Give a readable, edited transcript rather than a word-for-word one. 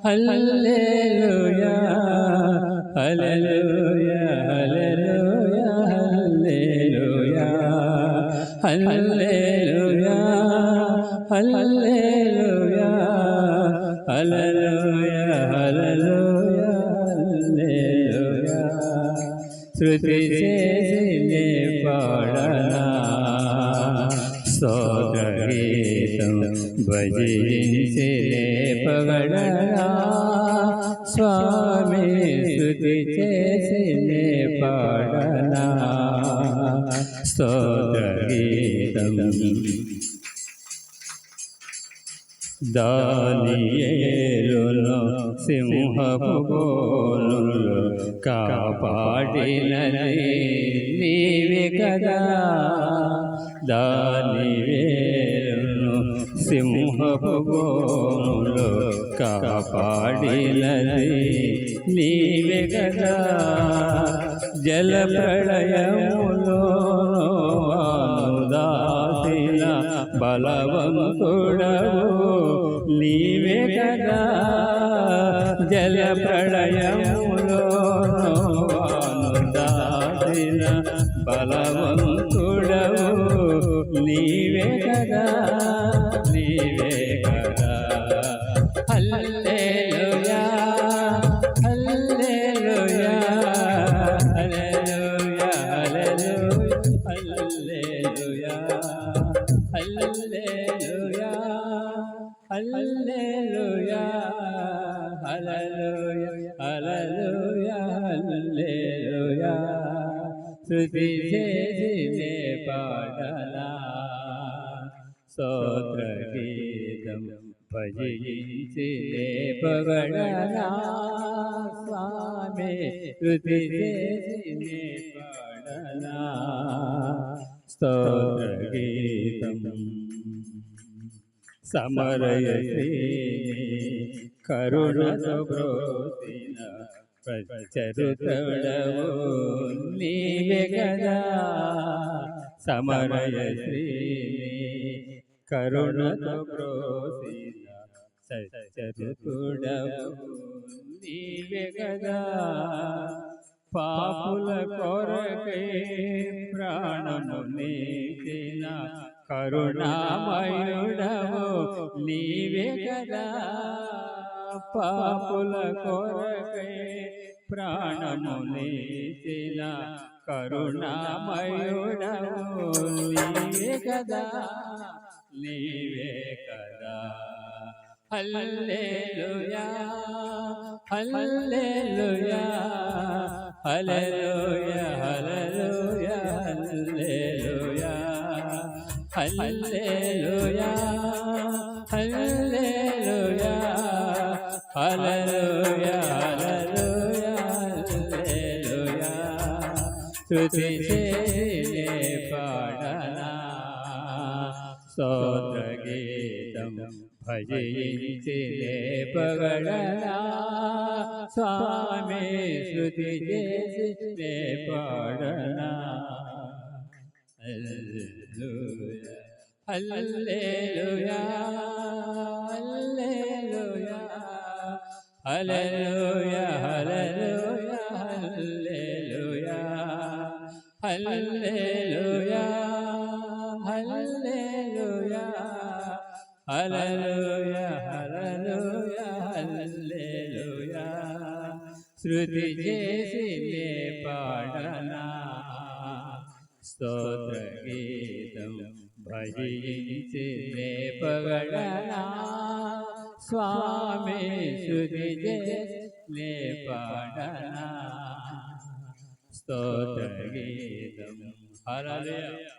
హల్లెలూయా హల్లెలూయా హల్లెలూయా హల్లెలూయా హల్లెలూయా హల్లెలూయా హల్లెలూయా హల్లెలూయా శృతి చేసి పాడనా స్తోత్రగీతం భజించి పగడనా స్వామి శృతి చేసి పాడనా స్తోత్రగీతం దానియేలును సింహపు బోనులో కాపాడినది నీవే కదా దానియేలును సింహపు బోనులో కాపాడినది నీవే కదా జల ప్రళయములో దాసిన బలవంతుడవు నీవే కదా జల ప్రళయములో దాసిన బలవంతుడవు నీవే కదా నీవే కదా హల్లెలూయా హల్లెలూయా హల్లెలూయా హల్లెలూయా హల్లెలూయా హల్లెలూయా హల్లెలూయా హల్లెలూయా హల్లెలూయా స్తుతి చేసి పాడనా స్తోత్రగీతం భజించి పగడనా స్వామి స్తుతి చేసి పాడనా స్తోత్రగీతం సమరయసి కరుణతో బ్రోసిన ప్రచరుతడవు నీవే కదా సమరయసి కరుణతో బ్రోసిన సచరుతుడవు నీవే కదా పాపుల కొరకై ప్రాణము నీచిన కరుణామయుడవు నీవే కదా పాపుల కొరకై ప్రాణము నీచిన కరుణామయుడవు నీవే కదా నీవే కదా హల్లెలూయా హల్లెలూయా హల్లెలూయా హల్లెలూయా హల్లెలూయా హల్లెలూయా హల్లెలూయా హల్లెలూయా హల్లెలూయా స్తుతి చేసి పాడనా స్తోత్రగీతం భజించి పగడనా స్వామి శృతి చేసి పాడనా హల్లెలూయా హల్లెలూయా హల్లెలూయా హల్లెలూయా హల్లెలూయా హల్లెలూయా హల్లెలూయా హల్లెలూయా హల్లెలూయా శృతి చేసి పాడనా స్తోత్రగీతం భజించి పగడనా స్వామి శృతి చేసి పాడనా స్తోత్రగీతం హల్లెలూయా.